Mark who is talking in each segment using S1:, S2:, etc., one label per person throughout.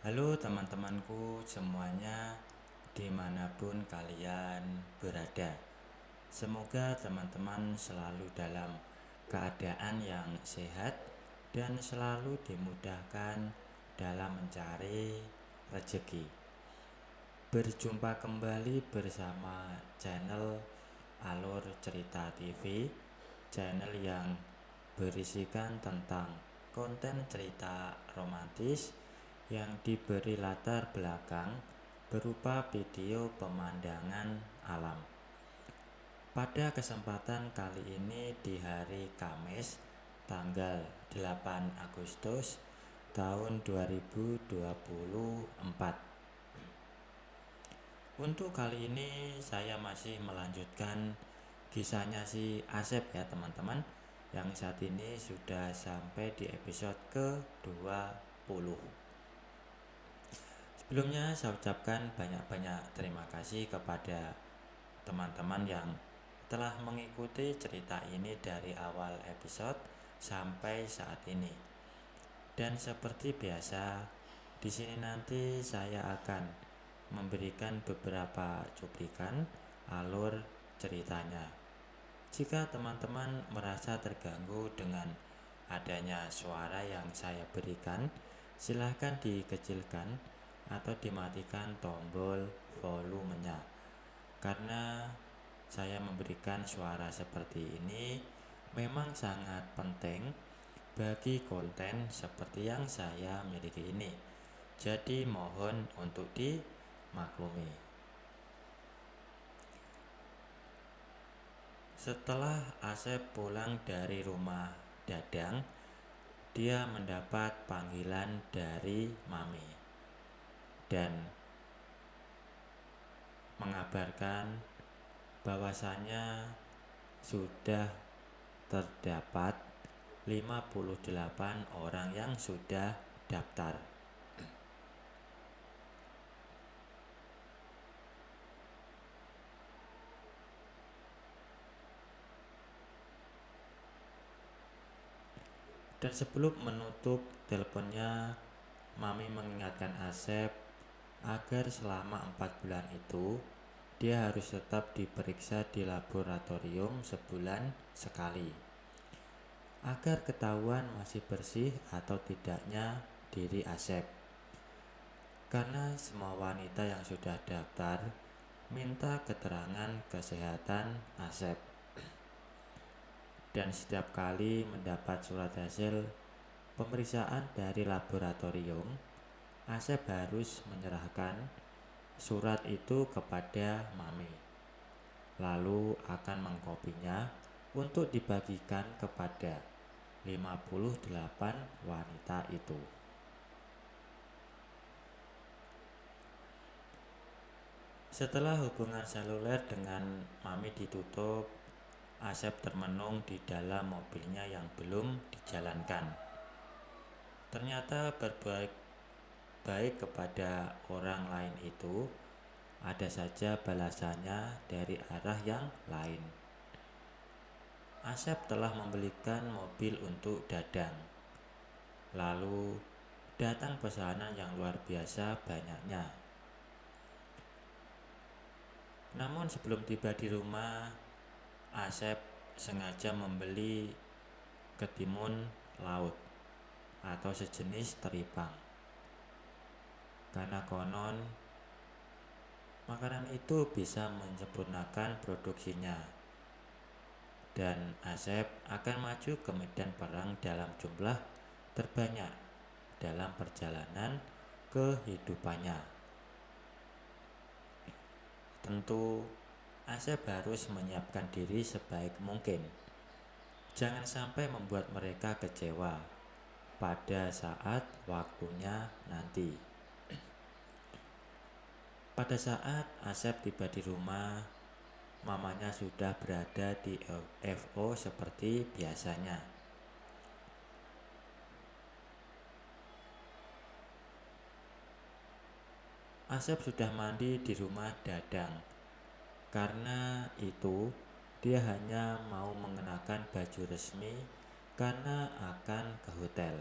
S1: Halo teman-temanku semuanya, dimanapun kalian berada. Semoga teman-teman selalu dalam keadaan yang sehat dan selalu dimudahkan dalam mencari rezeki. Berjumpa kembali bersama channel Alur Cerita TV, channel yang berisikan tentang konten cerita romantis yang diberi latar belakang berupa video pemandangan alam. Pada kesempatan kali ini di hari Kamis tanggal 8 Agustus tahun 2024. Untuk kali ini saya masih melanjutkan kisahnya si Asep ya teman-teman, yang saat ini sudah sampai di episode ke-20. Sebelumnya saya ucapkan banyak-banyak terima kasih kepada teman-teman yang telah mengikuti cerita ini dari awal episode sampai saat ini. Dan seperti biasa, di sini nanti saya akan memberikan beberapa cuplikan alur ceritanya. Jika teman-teman merasa terganggu dengan adanya suara yang saya berikan, silahkan dikecilkan atau dimatikan tombol volumenya. Karena saya memberikan suara seperti ini memang sangat penting bagi konten seperti yang saya miliki ini. Jadi mohon untuk dimaklumi. Setelah Asep pulang dari rumah Dadang, dia mendapat panggilan dari Mami dan mengabarkan bahwasanya sudah terdapat 58 orang yang sudah daftar. Dan sebelum menutup teleponnya, Mami mengingatkan Asep agar selama 4 bulan itu dia harus tetap diperiksa di laboratorium sebulan sekali, agar ketahuan masih bersih atau tidaknya diri Asep. Karena semua wanita yang sudah daftar minta keterangan kesehatan Asep. Dan setiap kali mendapat surat hasil pemeriksaan dari laboratorium, Asep harus menyerahkan surat itu kepada Mami, lalu akan mengkopinya untuk dibagikan kepada 58 wanita itu. Setelah hubungan seluler dengan Mami ditutup, Asep termenung di dalam mobilnya yang belum dijalankan. Ternyata berbuat baik kepada orang lain itu ada saja balasannya dari arah yang lain. Asep telah membelikan mobil untuk Dadang. Lalu datang pesanan yang luar biasa banyaknya. Namun sebelum tiba di rumah, Asep sengaja membeli ketimun laut atau sejenis teripang, karena konon makanan itu bisa menyempurnakan produksinya, dan Asep akan maju ke medan perang dalam jumlah terbanyak dalam perjalanan kehidupannya. Tentu Asep harus menyiapkan diri sebaik mungkin. Jangan sampai membuat mereka kecewa pada saat waktunya nanti. Pada saat Asep tiba di rumah, mamanya sudah berada di FO seperti biasanya. Asep sudah mandi di rumah Dadang. Karena itu, dia hanya mau mengenakan baju resmi karena akan ke hotel.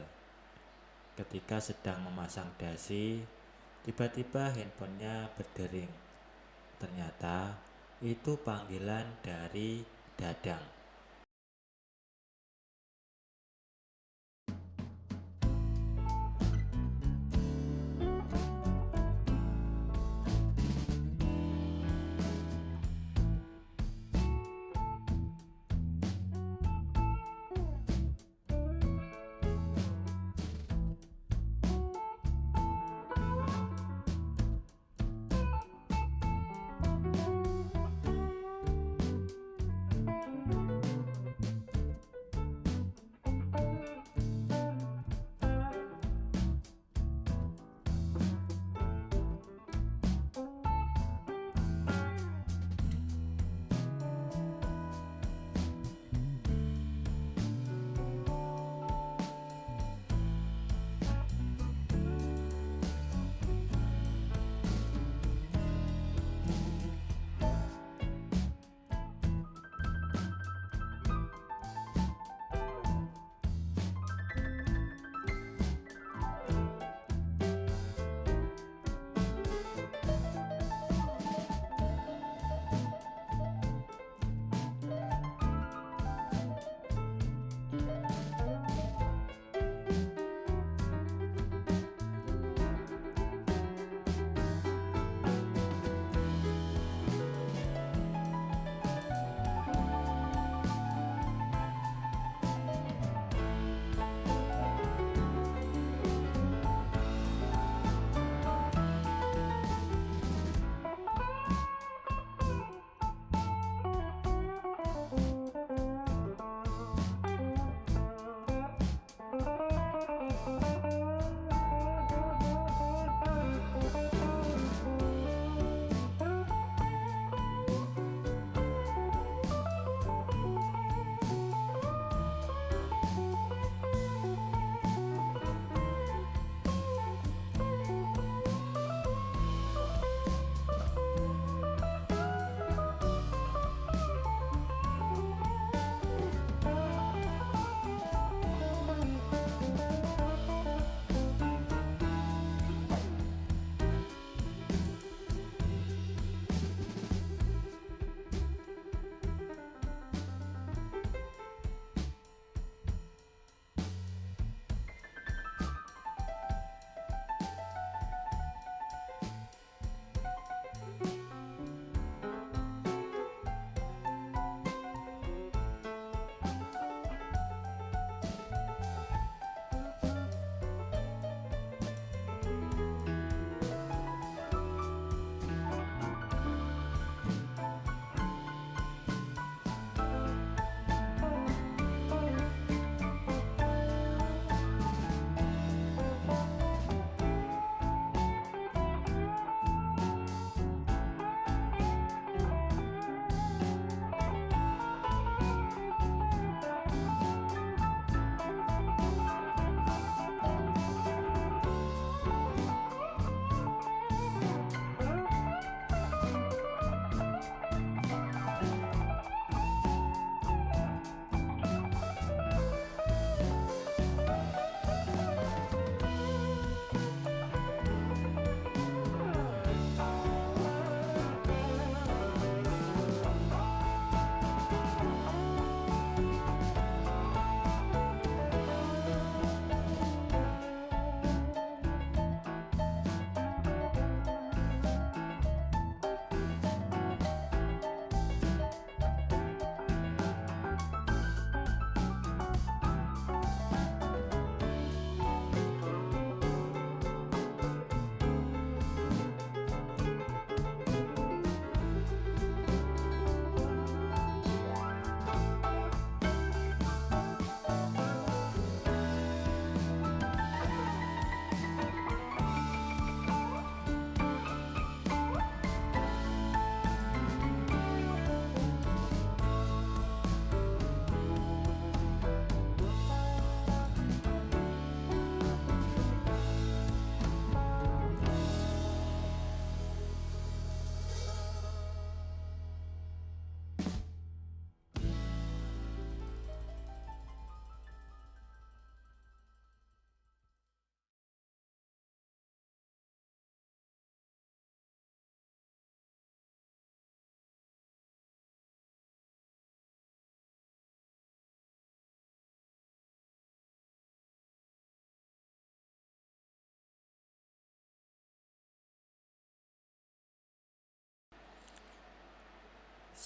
S1: Ketika sedang memasang dasi, Tiba-tiba handphonenya berdering. Ternyata itu panggilan dari Dadang.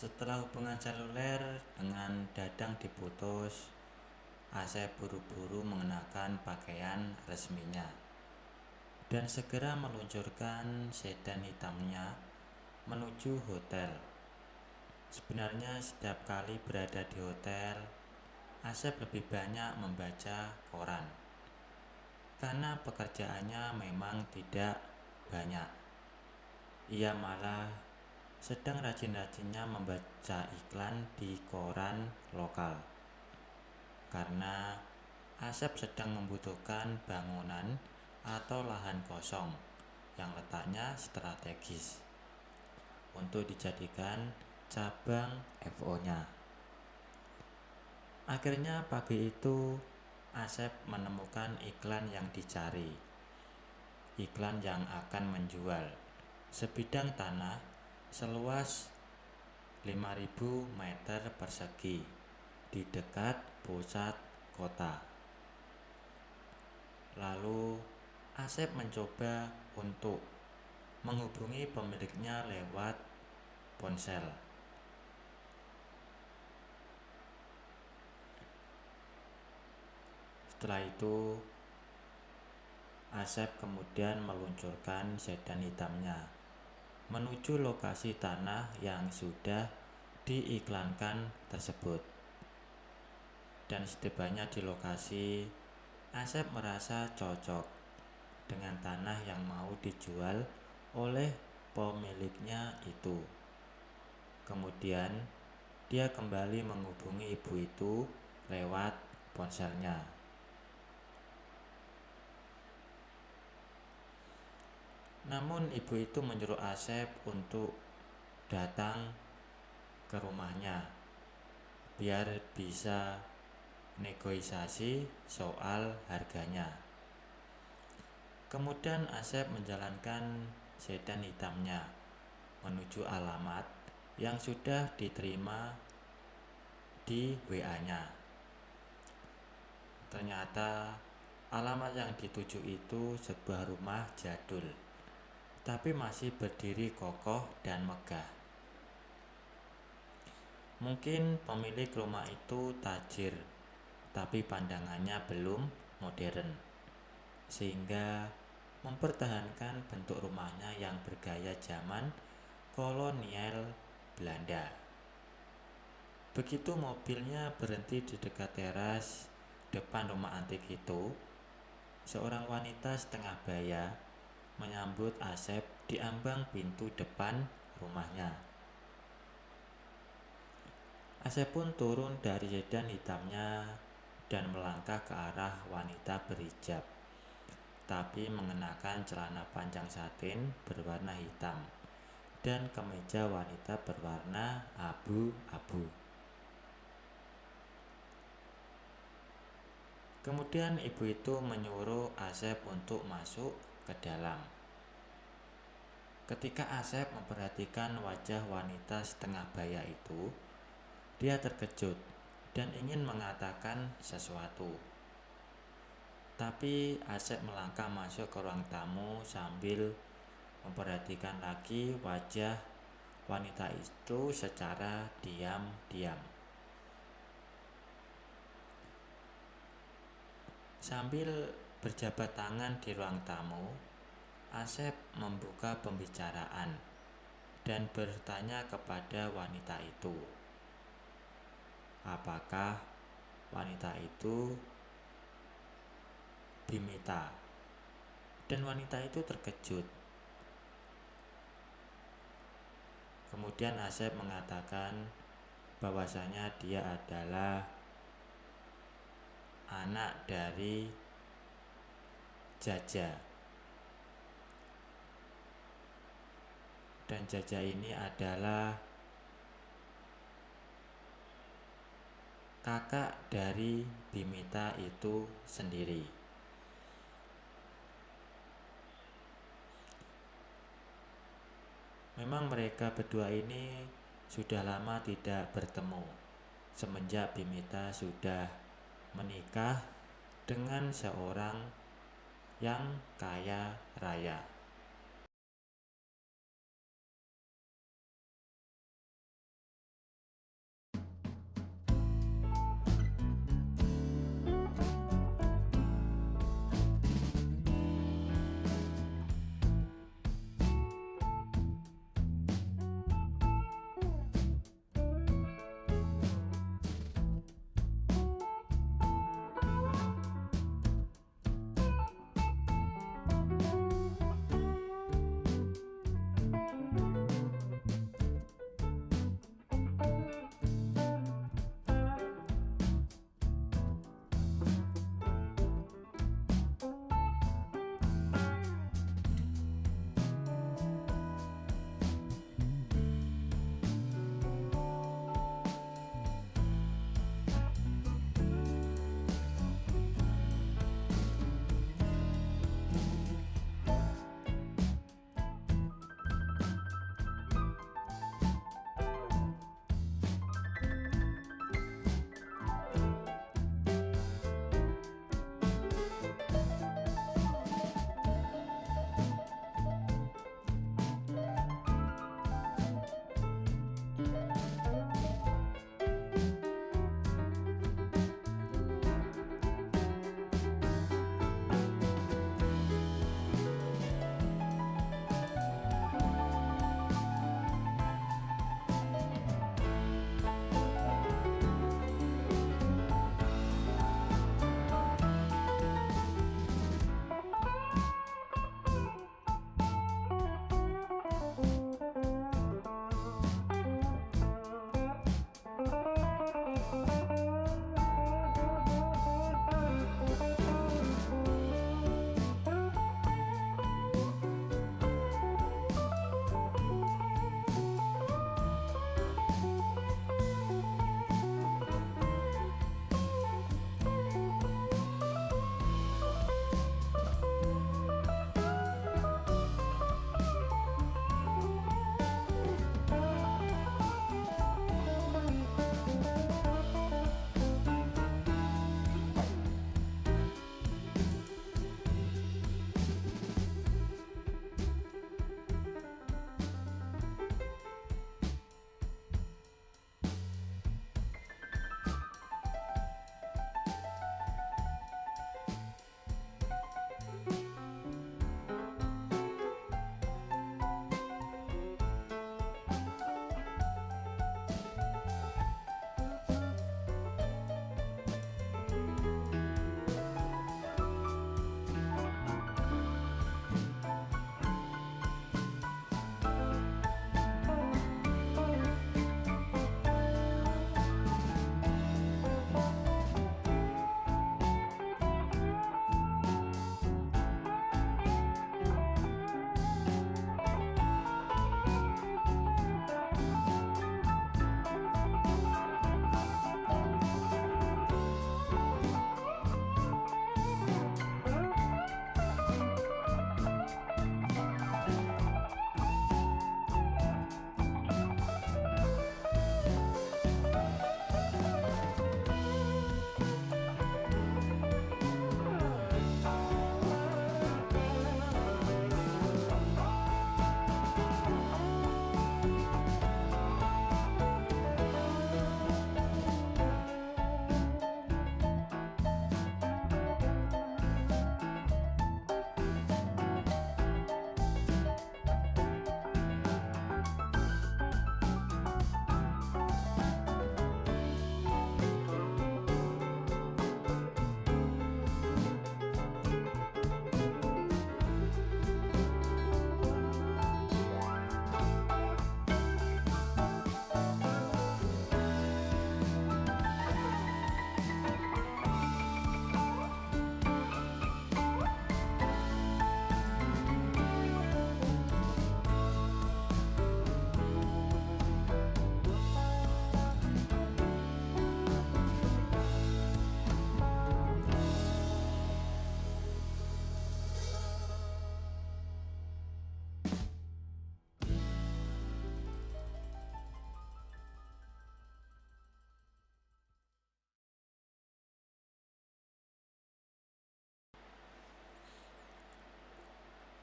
S1: Setelah hubungan seluler dengan Dadang diputus, Asep buru-buru mengenakan pakaian resminya dan segera meluncurkan sedan hitamnya menuju hotel. Sebenarnya setiap kali berada di hotel, Asep lebih banyak membaca koran karena pekerjaannya memang tidak banyak. Ia malah sedang rajin-rajinnya membaca iklan di koran lokal karena Asep sedang membutuhkan bangunan atau lahan kosong yang letaknya strategis untuk dijadikan cabang FO-nya. Akhirnya pagi itu Asep menemukan iklan yang dicari. Iklan yang akan menjual sebidang tanah seluas 5.000 meter persegi di dekat pusat kota. Lalu Asep mencoba untuk menghubungi pemiliknya lewat ponsel. Setelah itu Asep kemudian meluncurkan sedan hitamnya menuju lokasi tanah yang sudah diiklankan tersebut. Dan setibanya di lokasi, Asep merasa cocok dengan tanah yang mau dijual oleh pemiliknya itu. Kemudian dia kembali menghubungi ibu itu lewat ponselnya. Namun ibu itu menyuruh Asep untuk datang ke rumahnya biar bisa negosiasi soal harganya. Kemudian Asep menjalankan sedan hitamnya menuju alamat yang sudah diterima di WA-nya. Ternyata alamat yang dituju itu sebuah rumah jadul, tapi masih berdiri kokoh dan megah. Mungkin pemilik rumah itu tajir, tapi pandangannya belum modern, sehingga mempertahankan bentuk rumahnya yang bergaya zaman kolonial Belanda. Begitu mobilnya berhenti di dekat teras depan rumah antik itu, seorang wanita setengah baya menyambut Asep di ambang pintu depan rumahnya. Asep pun turun dari sedan hitamnya dan melangkah ke arah wanita berhijab, tapi mengenakan celana panjang satin berwarna hitam dan kemeja wanita berwarna abu-abu. Kemudian ibu itu menyuruh Asep untuk masuk ke dalam. Ketika Asep memperhatikan wajah wanita setengah baya itu, dia terkejut dan ingin mengatakan sesuatu. Tapi Asep melangkah masuk ke ruang tamu sambil memperhatikan lagi wajah wanita itu secara diam-diam. Sambil berjabat tangan di ruang tamu, Asep membuka pembicaraan dan bertanya kepada wanita itu, apakah wanita itu Bimita. Dan wanita itu terkejut. Kemudian Asep mengatakan bahwasanya dia adalah anak dari Jaja. Dan Jaja ini adalah kakak dari Bimita itu sendiri. Memang mereka berdua ini sudah lama tidak bertemu semenjak Bimita sudah menikah dengan seorang yang kaya raya.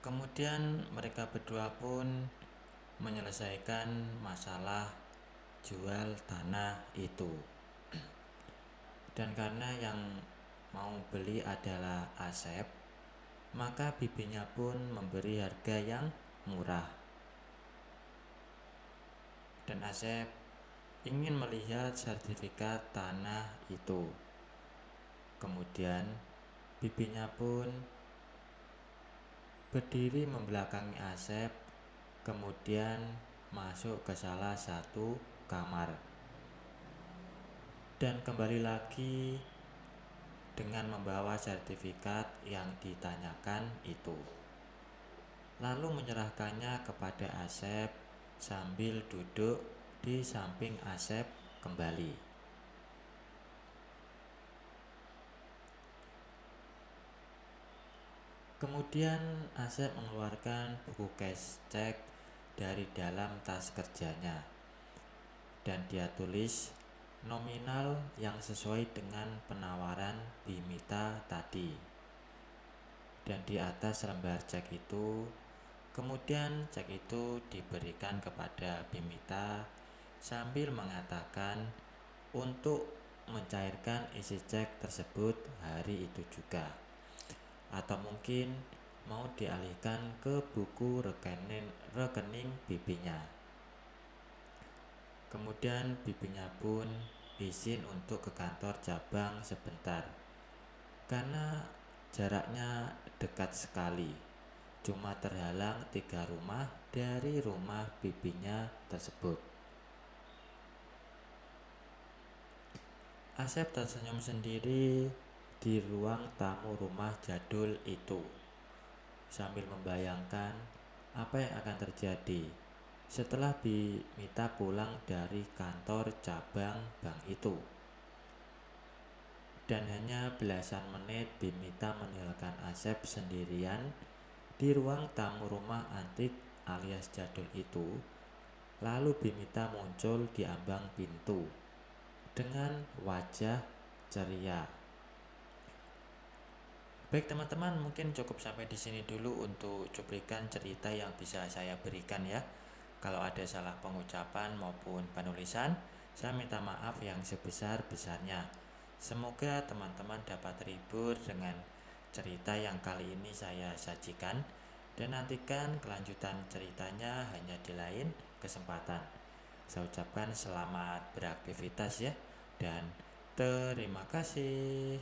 S1: Kemudian mereka berdua pun menyelesaikan masalah jual tanah itu. Dan karena yang mau beli adalah Asep, maka bibinya pun memberi harga yang murah. Dan Asep ingin melihat sertifikat tanah itu. Kemudian bibinya pun berdiri membelakangi Asep, kemudian masuk ke salah satu kamar dan kembali lagi dengan membawa sertifikat yang ditanyakan itu. Lalu menyerahkannya kepada Asep sambil duduk di samping Asep kembali. Kemudian Asep mengeluarkan buku cash cek dari dalam tas kerjanya dan dia tulis nominal yang sesuai dengan penawaran Bimita tadi. Dan di atas lembar cek itu, kemudian cek itu diberikan kepada Bimita sambil mengatakan untuk mencairkan isi cek tersebut hari itu juga, atau mungkin mau dialihkan ke buku rekening bibinya. Kemudian bibinya pun izin untuk ke kantor cabang sebentar karena jaraknya dekat sekali, cuma terhalang 3 rumah dari rumah bibinya tersebut. Asep tersenyum sendiri di ruang tamu rumah jadul itu sambil membayangkan apa yang akan terjadi setelah Bimita pulang dari kantor cabang bank itu. Dan hanya belasan menit Bimita meninggalkan Asep sendirian di ruang tamu rumah antik alias jadul itu. Lalu Bimita muncul di ambang pintu dengan wajah ceria. Baik teman-teman, mungkin cukup sampai di sini dulu untuk cuplikan cerita yang bisa saya berikan ya. Kalau ada salah pengucapan maupun penulisan, saya minta maaf yang sebesar-besarnya. Semoga teman-teman dapat terhibur dengan cerita yang kali ini saya sajikan, dan nantikan kelanjutan ceritanya hanya di lain kesempatan. Saya ucapkan selamat beraktivitas ya, dan terima kasih.